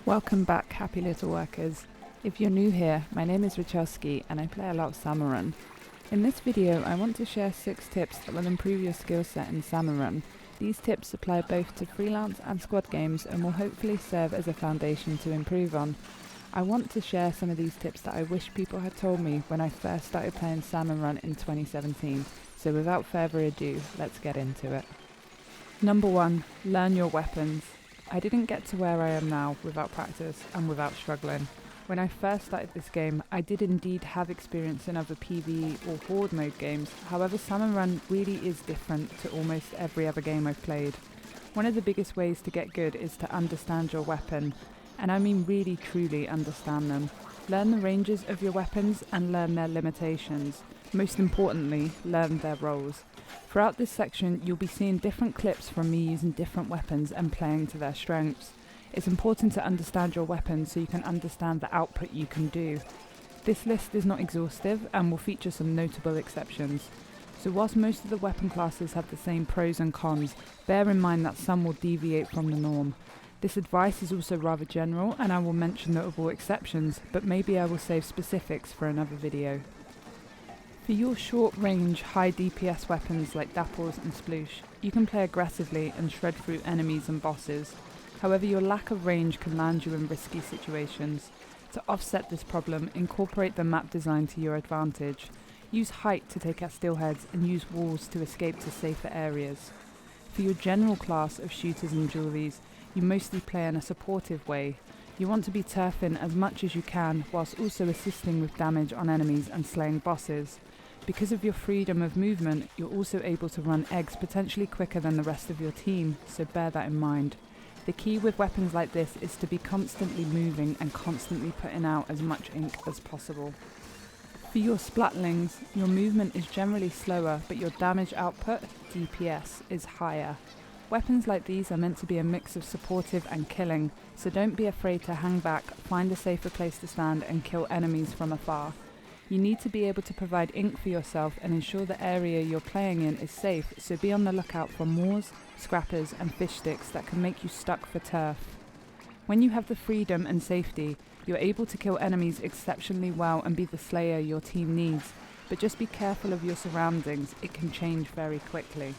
Welcome back, happy little workers. If you're new here, my name is Richelski and I play a lot of Salmon Run. In this video, I want to share 6 tips that will improve your skill set in Salmon Run. These tips apply both to freelance and squad games and will hopefully serve as a foundation to improve on. I want to share some of these tips that I wish people had told me when I first started playing Salmon Run in 2017. So without further ado, let's get into it. Number 1, learn your weapons. I didn't get to where I am now without practice and without struggling. When I first started this game, I did indeed have experience in other PvE or Horde mode games. However, Salmon Run really is different to almost every other game I've played. One of the biggest ways to get good is to understand your weapon, and I mean really truly understand them. Learn the ranges of your weapons and learn their limitations. Most importantly, learn their roles. Throughout this section, you'll be seeing different clips from me using different weapons and playing to their strengths. It's important to understand your weapons so you can understand the output you can do. This list is not exhaustive and will feature some notable exceptions. So whilst most of the weapon classes have the same pros and cons, bear in mind that some will deviate from the norm. This advice is also rather general and I will mention notable exceptions, but maybe I will save specifics for another video. For your short-range, high DPS weapons like dapples and sploosh, you can play aggressively and shred through enemies and bosses. However, your lack of range can land you in risky situations. To offset this problem, incorporate the map design to your advantage. Use height to take out steelheads and use walls to escape to safer areas. For your general class of shooters and jewelries, you mostly play in a supportive way. You want to be turfing as much as you can whilst also assisting with damage on enemies and slaying bosses. Because of your freedom of movement, you're also able to run eggs potentially quicker than the rest of your team, so bear that in mind. The key with weapons like this is to be constantly moving and constantly putting out as much ink as possible. For your splatlings, your movement is generally slower, but your damage output, DPS, is higher. Weapons like these are meant to be a mix of supportive and killing, so don't be afraid to hang back, find a safer place to stand and kill enemies from afar. You need to be able to provide ink for yourself and ensure the area you're playing in is safe, so be on the lookout for moors, scrappers and fish sticks that can make you stuck for turf. When you have the freedom and safety, you're able to kill enemies exceptionally well and be the slayer your team needs, but just be careful of your surroundings, it can change very quickly.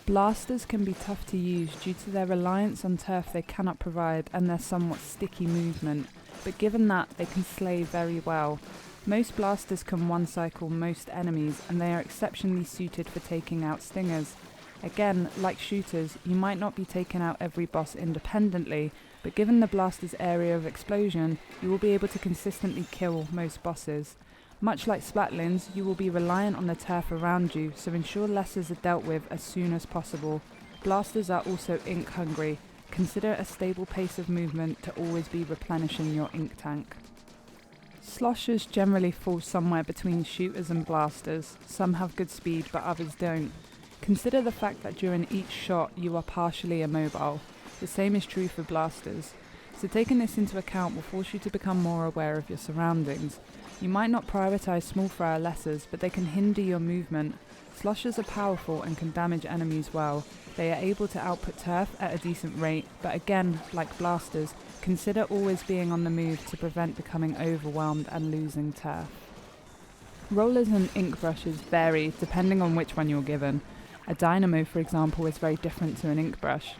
Blasters can be tough to use due to their reliance on turf they cannot provide and their somewhat sticky movement, but given that, they can slay very well. Most blasters can one-cycle most enemies and they are exceptionally suited for taking out stingers. Again, like shooters, you might not be taking out every boss independently, but given the blaster's area of explosion, you will be able to consistently kill most bosses. Much like splatlings, you will be reliant on the turf around you, so ensure lessers are dealt with as soon as possible. Blasters are also ink hungry. Consider a stable pace of movement to always be replenishing your ink tank. Sloshers generally fall somewhere between shooters and blasters. Some have good speed but others don't. Consider the fact that during each shot you are partially immobile. The same is true for blasters. So taking this into account will force you to become more aware of your surroundings. You might not prioritise small fire lessers, but they can hinder your movement. Sloshers are powerful and can damage enemies well. They are able to output turf at a decent rate, but again, like blasters, consider always being on the move to prevent becoming overwhelmed and losing turf. Rollers and ink brushes vary depending on which one you're given. A dynamo, for example, is very different to an ink brush.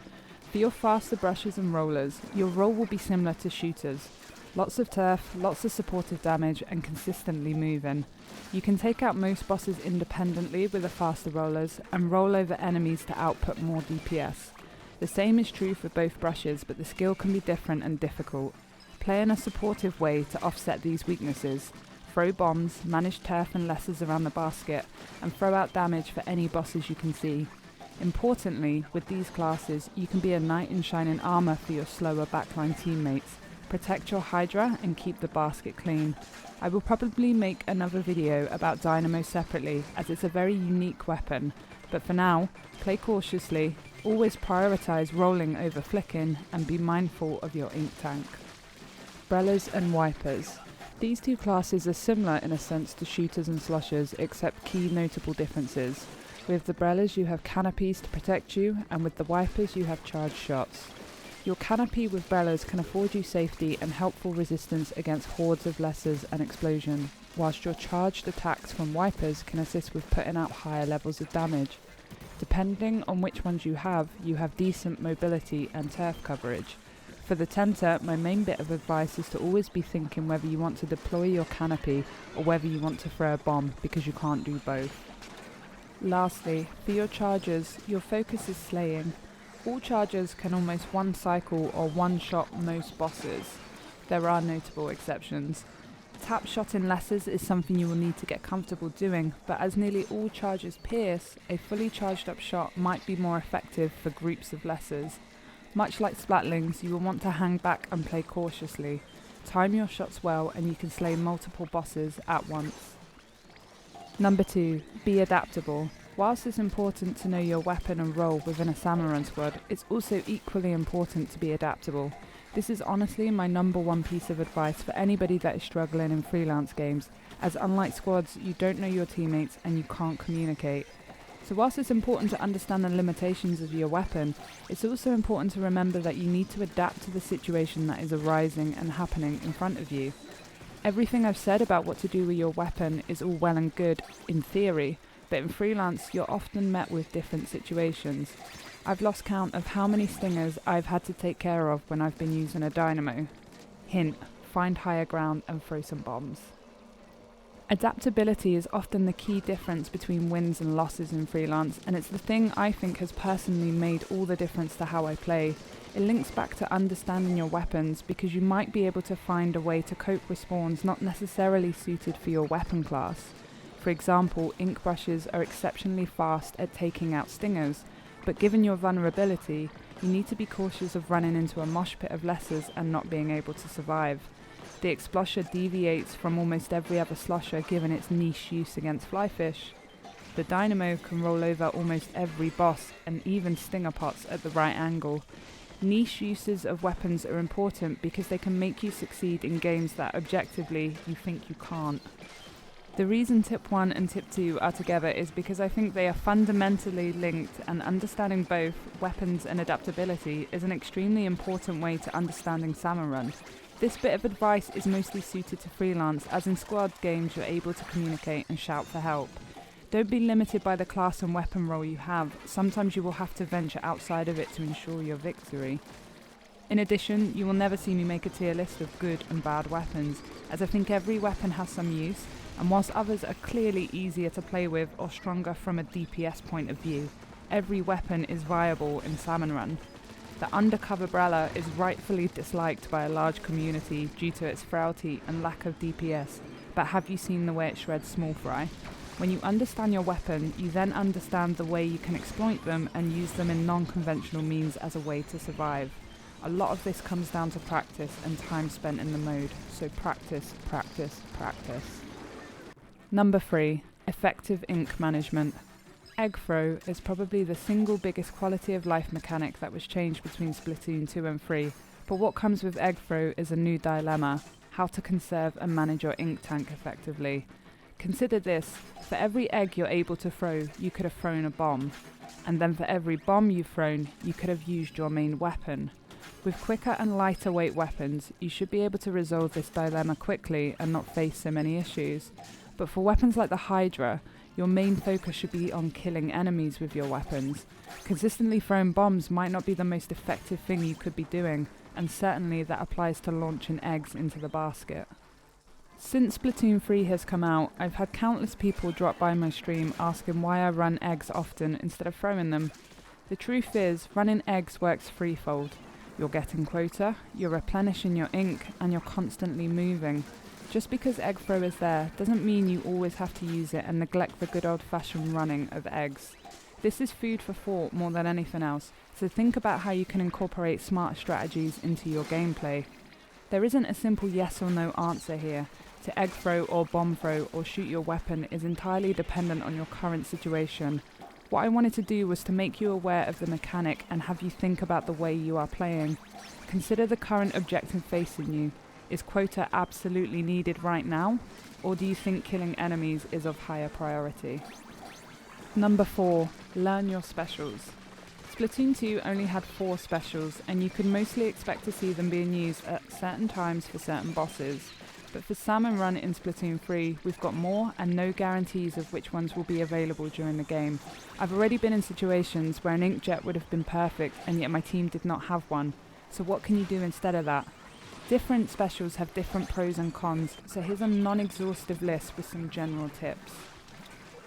For your faster brushes and rollers, your role will be similar to shooters. Lots of turf, lots of supportive damage and consistently moving. You can take out most bosses independently with the faster rollers and roll over enemies to output more DPS. The same is true for both brushes, but the skill can be different and difficult. Play in a supportive way to offset these weaknesses. Throw bombs, manage turf and lessers around the basket, and throw out damage for any bosses you can see. Importantly, with these classes, you can be a knight in shining armour for your slower backline teammates. Protect your Hydra and keep the basket clean. I will probably make another video about Dynamo separately as it's a very unique weapon, but for now, play cautiously, always prioritise rolling over flicking and be mindful of your ink tank. Brellas and Wipers. These two classes are similar in a sense to shooters and sloshers except key notable differences. With the brellas you have canopies to protect you, and with the wipers you have charged shots. Your canopy with brellas can afford you safety and helpful resistance against hordes of lessers and explosion, whilst your charged attacks from wipers can assist with putting out higher levels of damage. Depending on which ones you have decent mobility and turf coverage. For the tenter, my main bit of advice is to always be thinking whether you want to deploy your canopy or whether you want to throw a bomb, because you can't do both. Lastly, for your chargers, your focus is slaying. All chargers can almost one cycle or one shot most bosses. There are notable exceptions. Tap shot in lessers is something you will need to get comfortable doing, but as nearly all chargers pierce, a fully charged up shot might be more effective for groups of lessers. Much like splatlings, you will want to hang back and play cautiously. Time your shots well and you can slay multiple bosses at once. Number 2, be adaptable. Whilst it's important to know your weapon and role within a Salmon Run squad, it's also equally important to be adaptable. This is honestly my number one piece of advice for anybody that is struggling in freelance games, as unlike squads, you don't know your teammates and you can't communicate. So whilst it's important to understand the limitations of your weapon, it's also important to remember that you need to adapt to the situation that is arising and happening in front of you. Everything I've said about what to do with your weapon is all well and good in theory, but in freelance you're often met with different situations. I've lost count of how many stingers I've had to take care of when I've been using a dynamo. Hint, find higher ground and throw some bombs. Adaptability is often the key difference between wins and losses in freelance, and it's the thing I think has personally made all the difference to how I play. It links back to understanding your weapons, because you might be able to find a way to cope with spawns not necessarily suited for your weapon class. For example, ink brushes are exceptionally fast at taking out stingers, but given your vulnerability, you need to be cautious of running into a mosh pit of lessers and not being able to survive. The explosher deviates from almost every other slosher given its niche use against flyfish. The dynamo can roll over almost every boss and even stinger pots at the right angle. Niche uses of weapons are important because they can make you succeed in games that objectively you think you can't. The reason tip 1 and tip 2 are together is because I think they are fundamentally linked, and understanding both weapons and adaptability is an extremely important way to understanding Salmon Run. This bit of advice is mostly suited to freelance, as in squad games you're able to communicate and shout for help. Don't be limited by the class and weapon role you have. Sometimes you will have to venture outside of it to ensure your victory. In addition, you will never see me make a tier list of good and bad weapons, as I think every weapon has some use, and whilst others are clearly easier to play with or stronger from a DPS point of view, every weapon is viable in Salmon Run. The undercover brella is rightfully disliked by a large community due to its frailty and lack of DPS, but have you seen the way it shreds small fry? When you understand your weapon, you then understand the way you can exploit them and use them in non-conventional means as a way to survive. A lot of this comes down to practice and time spent in the mode, so practice, practice, practice. Number 3, effective ink management. Egg throw is probably the single biggest quality of life mechanic that was changed between Splatoon 2 and 3, but what comes with egg throw is a new dilemma: how to conserve and manage your ink tank effectively. Consider this: for every egg you're able to throw, you could have thrown a bomb, and then for every bomb you've thrown, you could have used your main weapon. With quicker and lighter weight weapons, you should be able to resolve this dilemma quickly and not face so many issues. But for weapons like the Hydra, your main focus should be on killing enemies with your weapons. Consistently throwing bombs might not be the most effective thing you could be doing, and certainly that applies to launching eggs into the basket. Since Splatoon 3 has come out, I've had countless people drop by my stream asking why I run eggs often instead of throwing them. The truth is, running eggs works threefold. You're getting quota, you're replenishing your ink, and you're constantly moving. Just because egg throw is there doesn't mean you always have to use it and neglect the good old-fashioned running of eggs. This is food for thought more than anything else, so think about how you can incorporate smart strategies into your gameplay. There isn't a simple yes or no answer here. To egg throw or bomb throw or shoot your weapon is entirely dependent on your current situation. What I wanted to do was to make you aware of the mechanic and have you think about the way you are playing. Consider the current objective facing you. Is quota absolutely needed right now, or do you think killing enemies is of higher priority? Number 4. Learn your specials. Splatoon 2 only had 4 specials, and you could mostly expect to see them being used at certain times for certain bosses. But for Salmon Run in Splatoon 3, we've got more and no guarantees of which ones will be available during the game. I've already been in situations where an inkjet would have been perfect, and yet my team did not have one. So what can you do instead of that? Different specials have different pros and cons, so here's a non-exhaustive list with some general tips.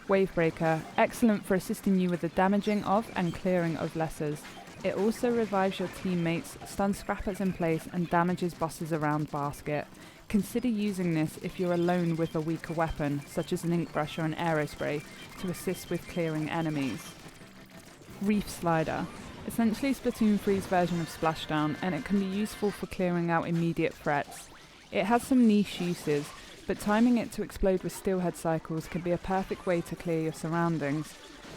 Wavebreaker, excellent for assisting you with the damaging of and clearing of lessers. It also revives your teammates, stuns scrappers in place, and damages bosses around basket. Consider using this if you're alone with a weaker weapon, such as an ink brush or an aerospray, to assist with clearing enemies. Reef Slider, essentially Splatoon 3's version of Splashdown, and it can be useful for clearing out immediate threats. It has some niche uses, but timing it to explode with steelhead cycles can be a perfect way to clear your surroundings.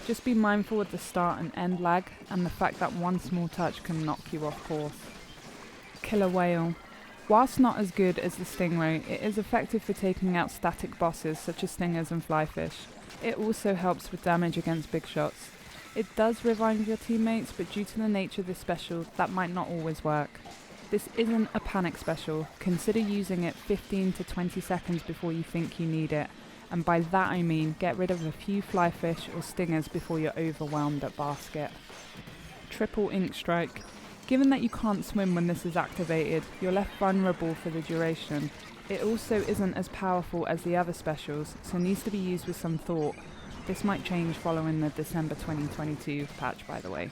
Just be mindful of the start and end lag, and the fact that one small touch can knock you off course. Killer Whale. Whilst not as good as the Stingray, it is effective for taking out static bosses such as stingers and flyfish. It also helps with damage against big shots. It does revive your teammates, but due to the nature of this special, that might not always work. This isn't a panic special. Consider using it 15 to 20 seconds before you think you need it. And by that I mean get rid of a few flyfish or stingers before you're overwhelmed at basket. Triple Ink Strike. Given that you can't swim when this is activated, you're left vulnerable for the duration. It also isn't as powerful as the other specials, so needs to be used with some thought. This might change following the December 2022 patch, by the way.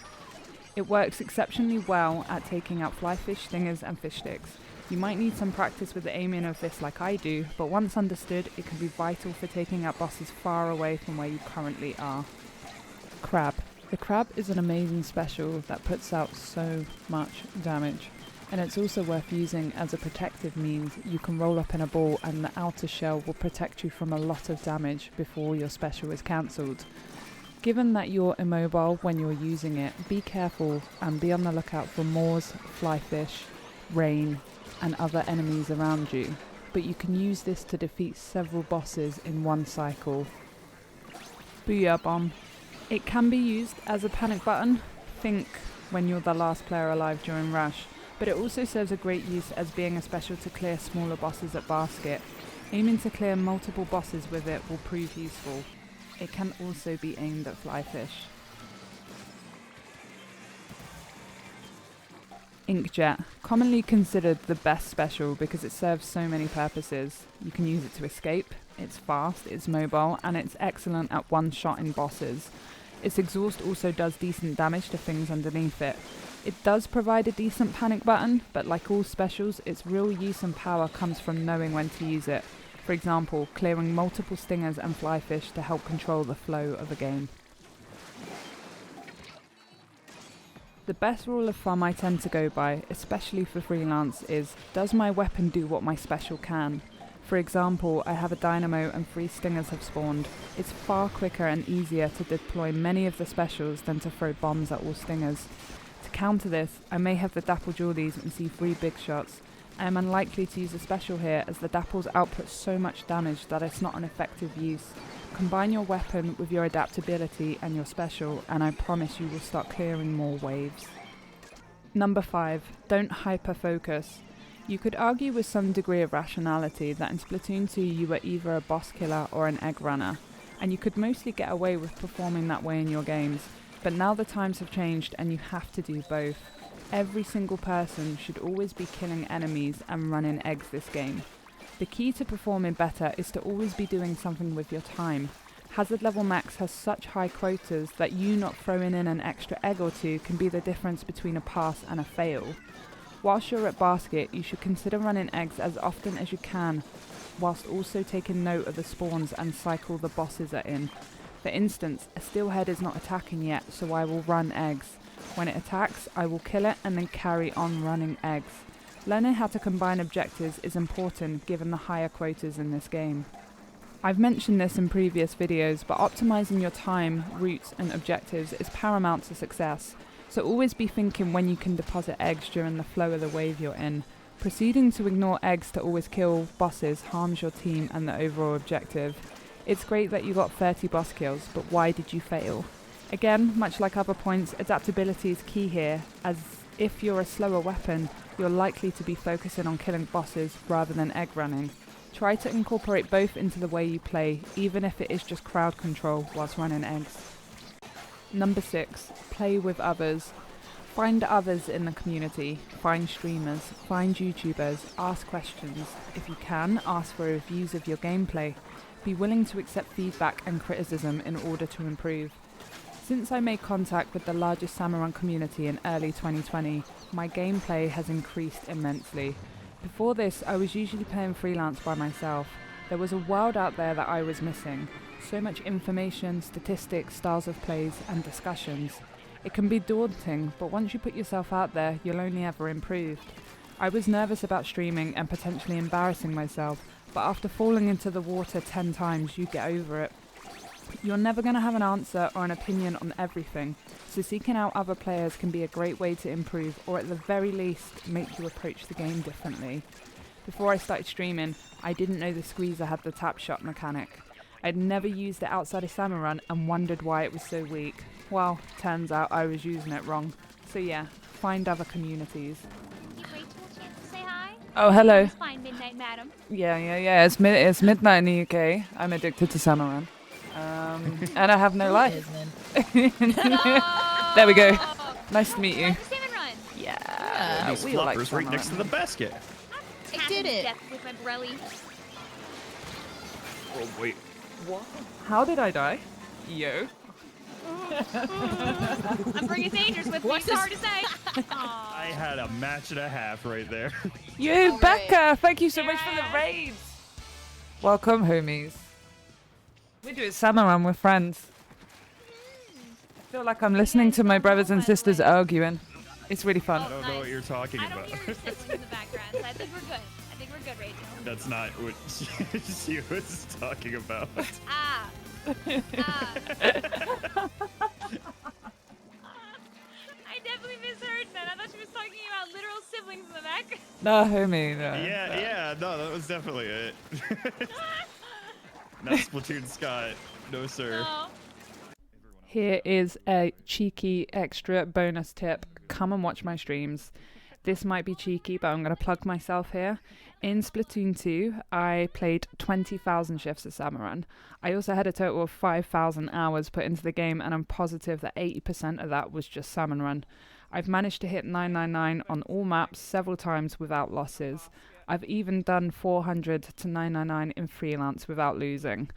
It works exceptionally well at taking out flyfish, stingers and fish sticks. You might need some practice with the aiming of this like I do, but once understood, it can be vital for taking out bosses far away from where you currently are. Crab. The crab is an amazing special that puts out so much damage, and it's also worth using as a protective means. You can roll up in a ball and the outer shell will protect you from a lot of damage before your special is cancelled. Given that you're immobile when you're using it, be careful and be on the lookout for moors, flyfish, rain and other enemies around you, but you can use this to defeat several bosses in one cycle. Booyah Bomb. It can be used as a panic button, think when you're the last player alive during rush, but it also serves a great use as being a special to clear smaller bosses at basket. Aiming to clear multiple bosses with it will prove useful. It can also be aimed at flyfish. Inkjet, commonly considered the best special because it serves so many purposes. You can use it to escape, it's fast, it's mobile, and it's excellent at one-shotting bosses. Its exhaust also does decent damage to things underneath it. It does provide a decent panic button, but like all specials, its real use and power comes from knowing when to use it. For example, clearing multiple stingers and flyfish to help control the flow of a game. The best rule of thumb I tend to go by, especially for freelance, is does my weapon do what my special can? For example, I have a dynamo and 3 stingers have spawned. It's far quicker and easier to deploy many of the specials than to throw bombs at all stingers. To counter this, I may have the dapple jewellies and see 3 big shots. I am unlikely to use a special here as the dapples output so much damage that it's not an effective use. Combine your weapon with your adaptability and your special, and I promise you will start clearing more waves. Number 5. Don't hyper-focus. You could argue with some degree of rationality that in Splatoon 2 you were either a boss killer or an egg runner, and you could mostly get away with performing that way in your games, but now the times have changed and you have to do both. Every single person should always be killing enemies and running eggs this game. The key to performing better is to always be doing something with your time. Hazard level max has such high quotas that you not throwing in an extra egg or 2 can be the difference between a pass and a fail. Whilst you're at basket, you should consider running eggs as often as you can, whilst also taking note of the spawns and cycle the bosses are in. For instance, a steelhead is not attacking yet, so I will run eggs. When it attacks, I will kill it and then carry on running eggs. Learning how to combine objectives is important given the higher quotas in this game. I've mentioned this in previous videos, but optimizing your time, routes and objectives is paramount to success, so always be thinking when you can deposit eggs during the flow of the wave you're in. Proceeding to ignore eggs to always kill bosses harms your team and the overall objective. It's great that you got 30 boss kills, but why did you fail? Again, much like other points, adaptability is key here, as if you're a slower weapon, you're likely to be focusing on killing bosses rather than egg running. Try to incorporate both into the way you play, even if it is just crowd control whilst running eggs. Number 6, play with others. Find others in the community, find streamers, find YouTubers, ask questions. If you can, ask for reviews of your gameplay. Be willing to accept feedback and criticism in order to improve. Since I made contact with the largest Salmon Run community in early 2020, my gameplay has increased immensely. Before this, I was usually playing freelance by myself. There was a world out there that I was missing. So much information, statistics, styles of plays, and discussions. It can be daunting, but once you put yourself out there, you'll only ever improve. I was nervous about streaming and potentially embarrassing myself, but after falling into the water 10 times, you get over it. You're never going to have an answer or an opinion on everything, so seeking out other players can be a great way to improve, or at the very least, make you approach the game differently. Before I started streaming, I didn't know the squeezer had the tap shot mechanic. I'd never used it outside of Salmon Run and wondered why it was so weak. Well, turns out I was using it wrong. So yeah, find other communities. Can you wait till a chance to say hi? Oh, hello. It's fine, midnight madam. Yeah. It's midnight in the UK. I'm addicted to Salmon Run. And I have no life. There we go. Nice to meet you. Salmon Run. Yeah. These we all like floppers right Salmon next to Run. the basket. I did it. Death with my brelly. Oh, wait. What? How did I die? Yo. I'm bringing dangers with me. What's It's hard to say. I had a match and a half right there. You, All Becca! Thank you so much for the raids! Welcome, homies. We do it Salmon Run with friends. I feel like I'm listening to my brothers and sisters arguing. It's really fun. I don't know what you're talking I don't about. hear your sisters in the background, so I think we're good. I think we're good, Rachel. That's not what she was talking about. Ah. I definitely misheard that. I thought she was talking about literal siblings in the back. No, homie, no. Yeah, no, that was definitely it. Not Splatoon Scott. No, sir. No. Here is a cheeky extra bonus tip. Come and watch my streams. This might be cheeky, but I'm going to plug myself here. In Splatoon 2, I played 20,000 shifts of Salmon Run. I also had a total of 5,000 hours put into the game, and I'm positive that 80% of that was just Salmon Run. I've managed to hit 999 on all maps several times without losses. I've even done 400 to 999 in freelance without losing.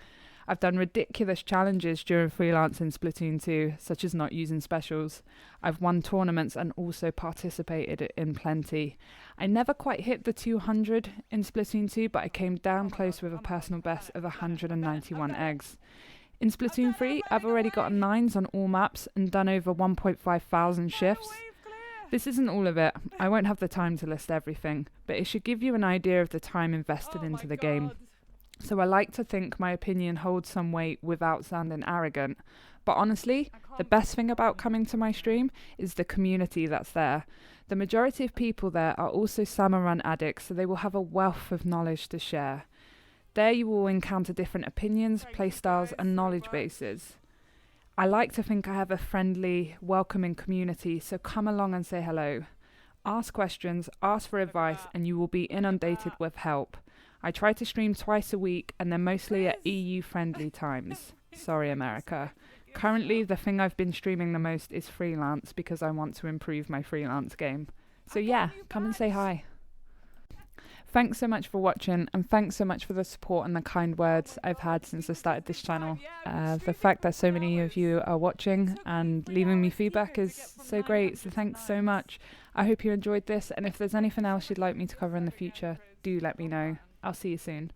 I've done ridiculous challenges during freelance in Splatoon 2, such as not using specials. I've won tournaments and also participated in plenty. I never quite hit the 200 in Splatoon 2, but I came down close with a personal best of 191 eggs. In Splatoon 3, I've already gotten 9s on all maps and done over 1.5 thousand shifts. This isn't all of it. I won't have the time to list everything, but it should give you an idea of the time invested into the game. So I like to think my opinion holds some weight without sounding arrogant. But honestly, the best thing about coming to my stream is the community that's there. The majority of people there are also Salmon Run addicts, so they will have a wealth of knowledge to share. There you will encounter different opinions, playstyles and knowledge bases. I like to think I have a friendly, welcoming community, so come along and say hello. Ask questions, ask for advice, and you will be inundated with help. I try to stream twice a week, and they're mostly at EU-friendly times. Sorry, America. Currently, the thing I've been streaming the most is freelance because I want to improve my freelance game. So yeah, come and say hi. Thanks so much for watching, and thanks so much for the support and the kind words I've had since I started this channel. The fact that so many of you are watching and leaving me feedback is so great, so thanks so much. I hope you enjoyed this, and if there's anything else you'd like me to cover in the future, do let me know. I'll see you soon.